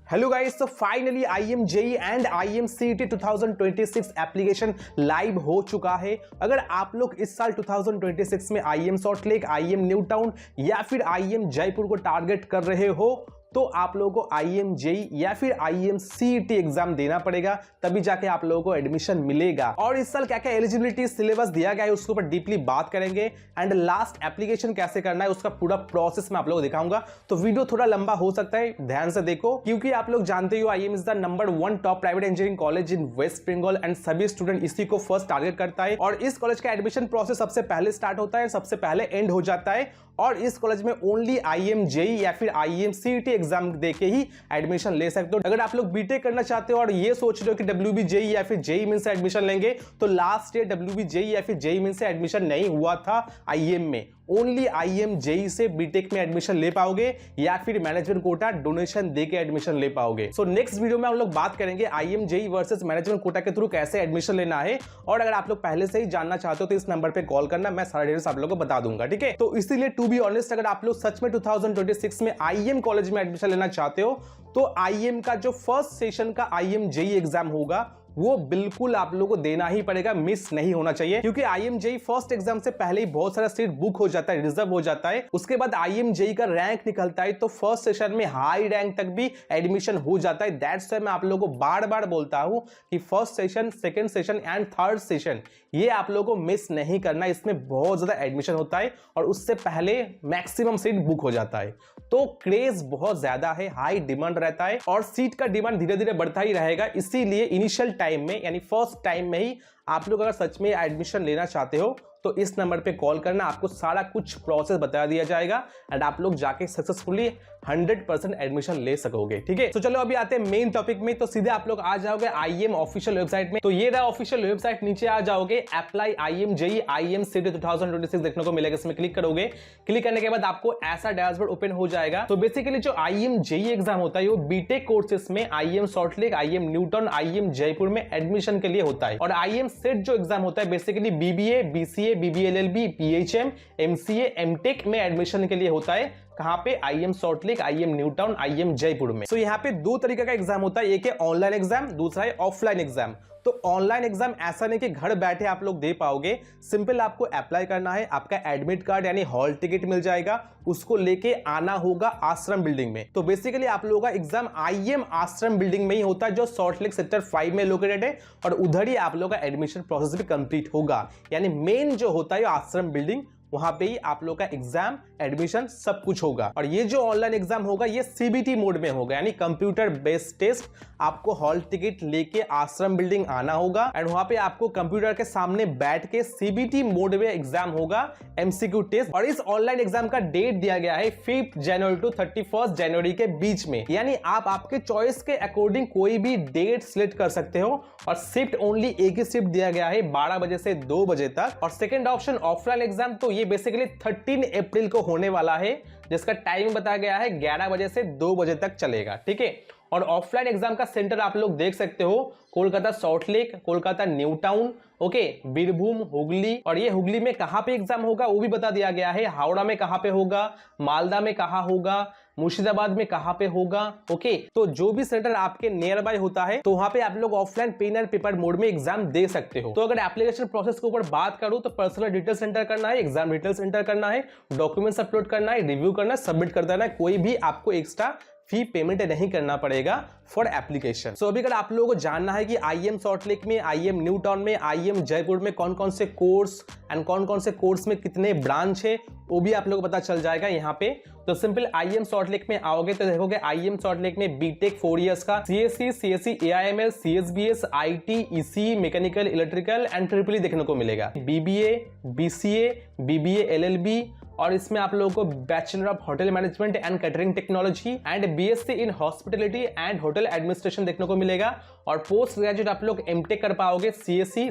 Hello guys, तो finally IIM JEE and IIM CET 2026 application live हो चुका है। अगर आप लोग इस साल 2026 में IIM salt lake, IIM new town या फिर IIM जयपुर को टारगेट कर रहे हो तो आप लोगों को IIM JEE या फिर IIM CET एग्जाम देना पड़ेगा, तभी जाके आप लोगों को एडमिशन मिलेगा। और इस साल क्या क्या एलिजिबिलिटी सिलेबस दिया गया है उसके ऊपर डीपली बात करेंगे एंड लास्ट एप्लीकेशन कैसे करना है उसका पूरा प्रोसेस मैं आप लोगों को दिखाऊंगा। तो वीडियो थोड़ा लंबा हो सकता है, ध्यान से देखो, क्योंकि आप लोग जानते हो IIM is the number 1 top private engineering college in West Bengal and सभी स्टूडेंट इसी को फर्स्ट टारगेट करता है। और इस कॉलेज का एडमिशन प्रोसेस सबसे पहले स्टार्ट होता है, सबसे पहले एंड हो जाता है। और इस कॉलेज में ओनली IIM JEE या फिर IIM CET एग्जाम देके ही एडमिशन ले सकते हो। अगर आप लोग बीटेक करना चाहते हो और ये सोच रहे हो कि WB JEE या फिर JEE मेंस से एडमिशन लेंगे, तो लास्ट ईयर WB JEE या फिर JEE मेंस से एडमिशन नहीं हुआ था IIM में। ओनली IIM JEE से बीटेक में एडमिशन ले पाओगे या फिर मैनेजमेंट कोटा डोनेशन देके एडमिशन ले पाओगे। सो नेक्स्ट वीडियो में हम लोग बात करेंगे IIM JEE versus management quota के थ्रू कैसे एडमिशन लेना है। और अगर आप लोग पहले से ही जानना चाहते हो तो इस नंबर पे कॉल करना, मैं सारा डिटेल्स आप लोगों को बता दूंगा, ठीक है। तो इसीलिए टू बी ऑनेस्ट, अगर आप लोग सच में 2026 में IIM कॉलेज में एडमिशन लेना चाहते हो तो IIM का जो फर्स्ट सेशन का IIM JEE एग्जाम होगा वो बिल्कुल आप लोगों को देना ही पड़ेगा, मिस नहीं होना चाहिए। क्योंकि IIM JEE फर्स्ट एग्जाम से पहले ही बहुत सारा सीट बुक हो जाता है, रिजर्व हो जाता है। उसके बाद IIM JEE का रैंक निकलता है तो फर्स्ट सेशन में हाई रैंक तक भी एडमिशन हो जाता है। दैट्स व्हाई मैं आप लोगों को बार बार बोलता हूं कि first session, second session and third session ये आप लोगों को मिस नहीं करना। इसमें बहुत ज्यादा एडमिशन होता है और उससे पहले मैक्सिमम सीट बुक हो जाता है। तो क्रेज बहुत ज्यादा है, हाई डिमांड रहता है और सीट का डिमांड धीरे धीरे बढ़ता ही रहेगा। इसीलिए इनिशियल टाइम में यानी फर्स्ट टाइम में ही आप लोग अगर सच में एडमिशन लेना चाहते हो तो इस नंबर पे कॉल करना, आपको सारा कुछ प्रोसेस बता दिया जाएगा एंड आप लोग जाके सक्सेसफुली 100% एडमिशन ले सकोगे, ठीक है। तो चलो अभी आते हैं मेन टॉपिक में। तो सीधे आप लोग आ जाओगे IIM ऑफिशियल वेबसाइट में। तो ये रहा ऑफिशियल वेबसाइट, नीचे आ जाओगे, apply IIM JEE IIM CET 2026 देखने को मिलेगा। इसमें क्लिक करोगे, क्लिक करने के बाद आपको ऐसा डैशबोर्ड ओपन हो जाएगा। तो बेसिकली जो IIM JEE एग्जाम होता है वो बीटेक कोर्सेस में IIM salt lake, IIM new town, IIM Jaipur में एडमिशन के लिए होता है। और IIM CET जो एग्जाम होता है basically BBA, BCA, BBA LLB, PHM, MCA, MTech में एडमिशन के लिए होता है। कहां पे? IIM salt lake, IIM new town, IIM Jaipur में। सो यहाँ पे दो तरीके का एग्जाम होता है, एक है ऑनलाइन एग्जाम, दूसरा है ऑफलाइन एग्जाम। तो ऑनलाइन एग्जाम ऐसा नहीं कि घर बैठे आप लोग दे पाओगे, सिंपल आपको अप्लाई करना है, आपका एडमिट कार्ड यानी हॉल टिकट मिल जाएगा, उसको लेके आना होगा आश्रम बिल्डिंग में। तो बेसिकली आप लोगों का एग्जाम IIM आश्रम बिल्डिंग में ही होता है जो सॉल्ट लेक सेक्टर 5 में लोकेटेड है और उधर ही आप लोगों का एडमिशन प्रोसेस भी कंप्लीट होगा। यानी मेन जो होता है आश्रम बिल्डिंग, वहां पे ही आप लोग का एग्जाम, एडमिशन सब कुछ होगा। और ये जो ऑनलाइन एग्जाम होगा ये CBT मोड में होगा, यानी कंप्यूटर बेस्ड टेस्ट। आपको हॉल टिकट लेके आश्रम बिल्डिंग आना होगा एंड वहां पे आपको कंप्यूटर के सामने बैठ के CBT मोड में एग्जाम होगा, MCQ टेस्ट। और इस ऑनलाइन एग्जाम का डेट दिया गया है 5 जनवरी टू 31 जनवरी के बीच में। यानी आप आपके चॉइस के अकॉर्डिंग कोई भी डेट सिलेक्ट कर सकते हो। और शिफ्ट ओनली एक ही शिफ्ट दिया गया है 12 बजे से 2 बजे तक। और सेकेंड ऑप्शन ऑफलाइन एग्जाम, तो ये बेसिकली 13 अप्रैल को होने वाला है, जिसका टाइम बताया गया है 11 बजे से 2 बजे तक चलेगा, ठीक है। और ऑफलाइन एग्जाम का सेंटर आप लोग देख सकते हो, Kolkata salt lake, Kolkata new town, okay, Birbhum, Hooghly. और ये हुगली में कहां पे एग्जाम होगा वो भी बता दिया गया है, हावड़ा में कहां पे होगा, मालदा में कहां होगा, मुर्शिदाबाद में कहां पे होगा, ओके। तो जो भी सेंटर आपके नियर बाय होता है तो वहां पे आप लोग offline pen and paper mode में एग्जाम दे सकते हो। तो अगर एप्लीकेशन प्रोसेस के ऊपर बात करूं तो पर्सनल डिटेल्स एंटर करना है, एग्जाम डिटेल्स एंटर करना है, डॉक्यूमेंट्स अपलोड करना है, रिव्यू करना है, सबमिट कर देना है। कोई भी आपको एक्स्ट्रा फी पेमेंट नहीं करना पड़ेगा फॉर एप्लीकेशन। सो अभी अगर आप लोगों को जानना है कि IIM सॉल्ट लेक में, IIM न्यू टाउन में, IIM जयपुर में कौन कौन से कोर्स एंड कौन कौन से कोर्स में कितने ब्रांच है वो भी आप लोगों को पता चल जाएगा यहाँ पे। तो सिंपल IIM सॉल्ट लेक में आओगे तो देखोगे IIM सॉल्ट लेक में बीटेक 4 इयर्स का CSC, CSE, AIML, CSBS, IT, ECE, mechanical, electrical and triple देखने को मिलेगा। BBA, BCA, BBA LLB और इसमें आप लोगों को bachelor of hotel management and catering technology and BSc in hospitality and hotel administration देखने को मिलेगा। और पोस्ट ग्रेजुएट आप लोग MTech कर पाओगे CSE,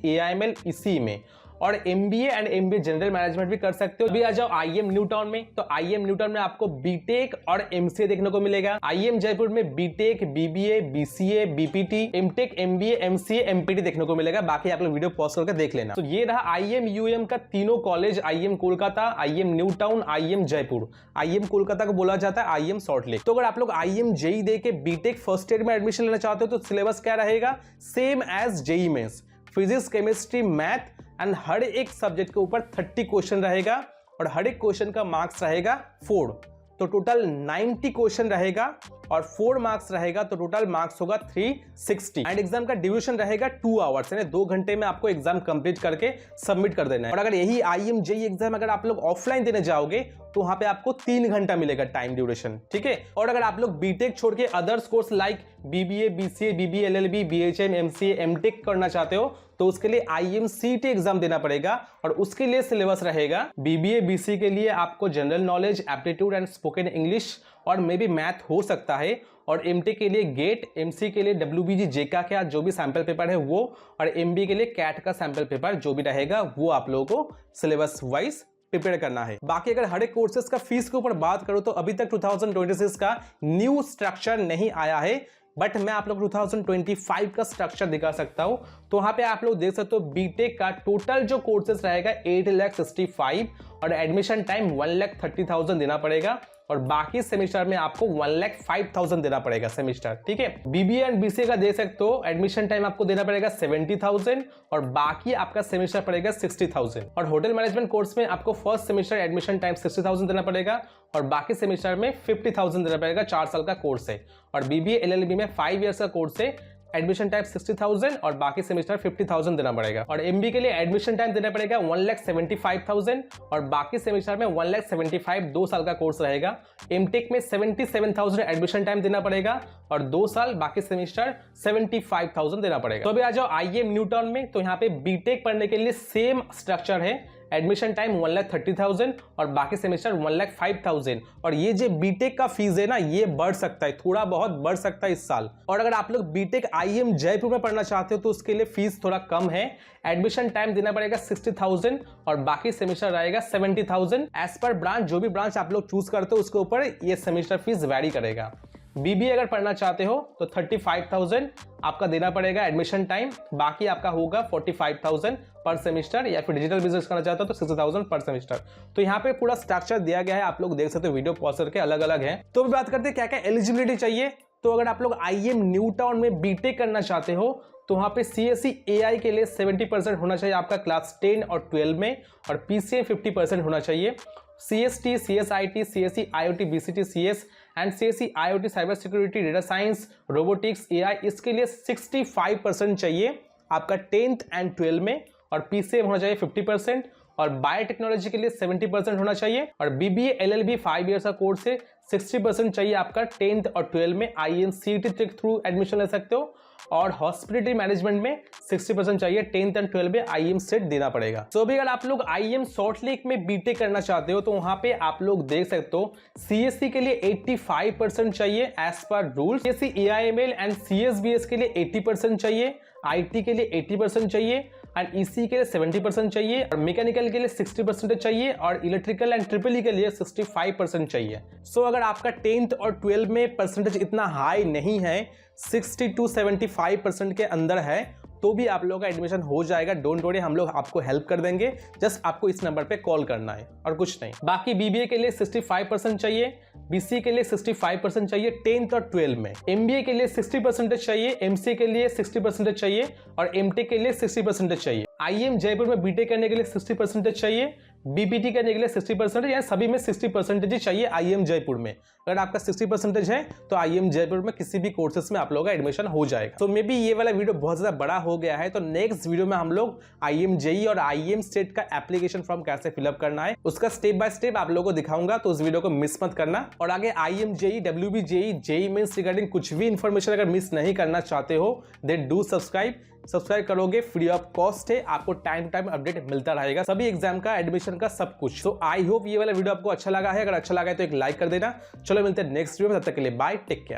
AIML, ECE में। और MBA and MBA general management भी कर सकते हो। अभी आ जाओ IIM न्यू टाउन में, तो IIM न्यू टाउन में आपको बीटेक और MCA देखने को मिलेगा। IIM जयपुर में BTech, BBA, BCA, BPT, MTech, MBA, MCA, MPT देखने को मिलेगा। बाकी आप लोग वीडियो पॉज करके देख लेना। तो ये रहा IIM UM का तीनों college, IIM Kolkata, IIM new town, IIM Jaipur. IIM Kolkata को बोला जाता है IIM सॉल्ट लेक। तो अगर आप लोग IIM JEE दे के बीटेक फर्स्ट ईयर में एडमिशन लेना चाहते हो तो सिलेबस क्या रहेगा, same as JEE mains, physics, chemistry, math and हर एक सब्जेक्ट के ऊपर 30 क्वेश्चन रहेगा और हर एक क्वेश्चन का मार्क्स रहेगा 4। तो टोटल 90 क्वेश्चन रहेगा और 4 मार्क्स रहेगा, तो टोटल मार्क्स होगा 360। एंड एग्जाम का ड्यूरेशन रहेगा 2 आवर्स, यानी 2 घंटे में आपको एग्जाम कंप्लीट करके सबमिट कर देना है। और अगर यही IIM JEE एग्जाम अगर आप लोग ऑफलाइन देने जाओगे तो वहां पे आपको 3 घंटा मिलेगा टाइम ड्यूरेशन, ठीक है। और अगर आप लोग बीटेक छोड़ के others course like BBA, BCA, BBA, LLB, BHM, MCA, MTech करना चाहते हो तो उसके लिए IIM CET एग्जाम देना पड़ेगा और उसके लिए सिलेबस रहेगा BBA, BCA के लिए आपको general knowledge, aptitude and spoken English और मे बी मैथ हो सकता है, और MTech के लिए गेट, MC के लिए WBG जेका का जो भी सैंपल पेपर है वो, और MBA के लिए कैट का सैंपल पेपर जो भी रहेगा वो आप लोगों को सिलेबस वाइज प्रिपेयर करना है। बाकी अगर हर एक कोर्सेज का फीस के ऊपर बात करूं तो अभी तक 2026 का न्यू स्ट्रक्चर नहीं आया है, बट मैं आप लोग 2025 का स्ट्रक्चर दिखा सकता हूं। तो वहां पे आप लोग देख सकते हो बीटेक का टोटल जो कोर्सेज रहेगा 8,65,000 और एडमिशन टाइम 1,30,000 देना पड़ेगा, और बाकी सेमेस्टर में आपको 1,05,000 देना पड़ेगा सेमेस्टर, ठीक है। BBA एंड BCA का दे सकते हो, एडमिशन टाइम आपको देना पड़ेगा 70,000 और बाकी आपका सेमेस्टर पड़ेगा 60,000। और होटल मैनेजमेंट कोर्स में आपको फर्स्ट सेमेस्टर एडमिशन टाइम 60,000 देना पड़ेगा और बाकी सेमेस्टर में 50,000 देना पड़ेगा। 4 साल का कोर्स है। और BBA LLB में 5 इयर्स का कोर्स है, एडमिशन टाइम 60,000 और बाकी सेमेस्टर 50,000 देना पड़ेगा। और MBA के लिए एडमिशन टाइम देना पड़ेगा 1,75,000 और बाकी सेमेस्टर में 1,75,000 2 साल का कोर्स रहेगा। MTech में 77,000 एडमिशन टाइम देना पड़ेगा और 2 साल, बाकी सेमेस्टर 75,000 देना पड़ेगा। तो अभी आ जाओ IIM न्यू टाउन में, तो यहाँ पे बीटेक पढ़ने के लिए सेम स्ट्रक्चर है, एडमिशन टाइम 1,30,000 और बाकी सेमेस्टर 1,05,000। और ये जो बीटेक का फीस है ना, ये बढ़ सकता है, थोड़ा बहुत बढ़ सकता है इस साल। और अगर आप लोग बीटेक IIM जयपुर में पढ़ना चाहते हो तो उसके लिए फीस थोड़ा कम है, एडमिशन टाइम देना पड़ेगा 60,000 और बाकी सेमेस्टर रहेगा 70,000। एज पर ब्रांच, जो भी ब्रांच आप लोग चूज करते हो उसके ऊपर ये सेमेस्टर फीस वैरी करेगा। BBA अगर पढ़ना चाहते हो तो 35,000 आपका देना पड़ेगा एडमिशन टाइम, बाकी आपका होगा 45,000 पर सेमेस्टर, या फिर डिजिटल बिजनेस करना चाहते हो तो 60,000 पर सेमेस्टर। तो यहाँ पे पूरा स्ट्रक्चर दिया गया है, आप लोग देख सकते हो, वीडियो पॉज करके अलग अलग है। तो भी बात करते हैं क्या क्या एलिजिबिलिटी चाहिए। तो अगर आप लोग IIM न्यू टाउन में बीटेक करना चाहते हो तो वहां पे CSE AI के लिए 70% होना चाहिए आपका क्लास 10 और 12 में, और PCA 50% होना चाहिए। CST, CSIT, CSE IoT, BCT, CS and CSE IoT, cyber security, data science, robotics, AI, इसके लिए 65% चाहिए आपका 10th एंड 12 में, और PCA होना चाहिए 50%, और बायोटेक्नोलॉजी के लिए 70% होना चाहिए, और BBA LLB 5 इयर्स का कोर्स है, 60% चाहिए आपका 10th और 12 में। IIM CET के थ्रू एडमिशन ले सकते हो, और हॉस्पिटलिटी मैनेजमेंट में 60% चाहिए, 10th एंड 12 में IIM सेट देना पड़ेगा। तो अभी अगर आप लोग IIM सॉल्ट लेक में बीटेक करना चाहते हो तो वहां पे आप लोग देख सकते हो CSE के लिए 85% चाहिए as per rule, CSE AIML and CSBS के लिए 80% चाहिए, IT के लिए 80% चाहिए, एंड EC के लिए 70% चाहिए, और मैकेनिकल के लिए 60% चाहिए, और इलेक्ट्रिकल एंड ट्रिपल के लिए 65% चाहिए। सो अगर आपका 10th और 12 में परसेंटेज इतना हाई नहीं है, 60 to 75% के अंदर है, तो भी आप लोगों का एडमिशन हो जाएगा। डोंट वरी, हम लोग आपको हेल्प कर देंगे, जस्ट आपको इस नंबर पे कॉल करना है और कुछ नहीं। बाकी BBA के लिए 65% चाहिए, BCA के लिए 65% चाहिए 10th और 12 में, MBA के लिए 60% चाहिए, MCA के लिए 60% चाहिए, और MTech के लिए 60% चाहिए। IIM जयपुर में बीटेक करने के लिए 60% चाहिए, BPT करने के लिए 60%, या सभी में 60% चाहिए IIM जयपुर में। अगर आपका 60% है तो IIM जयपुर में किसी भी कोर्सेस में आप लोगों का एडमिशन हो जाएगा। तो मे बी ये वाला वीडियो बहुत ज्यादा बड़ा हो गया है, तो नेक्स्ट वीडियो में हम लोग IIM JEE और IIM स्टेट का एप्लीकेशन फॉर्म कैसे फिलअप करना है उसका स्टेप बाय स्टेप आप लोगों को दिखाऊंगा, तो उस वीडियो को मिस मत करना। और आगे IIM JEE, WB JEE, JEE mains regarding कुछ भी इंफॉर्मेशन अगर मिस नहीं करना चाहते हो देन डू सब्सक्राइब करोगे, फ्री ऑफ कॉस्ट है, आपको टाइम टू टाइम अपडेट मिलता रहेगा सभी एग्जाम का, एडमिशन का, सब कुछ। तो आई होप ये वाला वीडियो आपको अच्छा लगा है, अगर अच्छा लगा है तो एक लाइक कर देना। चलो मिलते हैं नेक्स्ट वीडियो में, तब तक के लिए बाय, टेक केयर।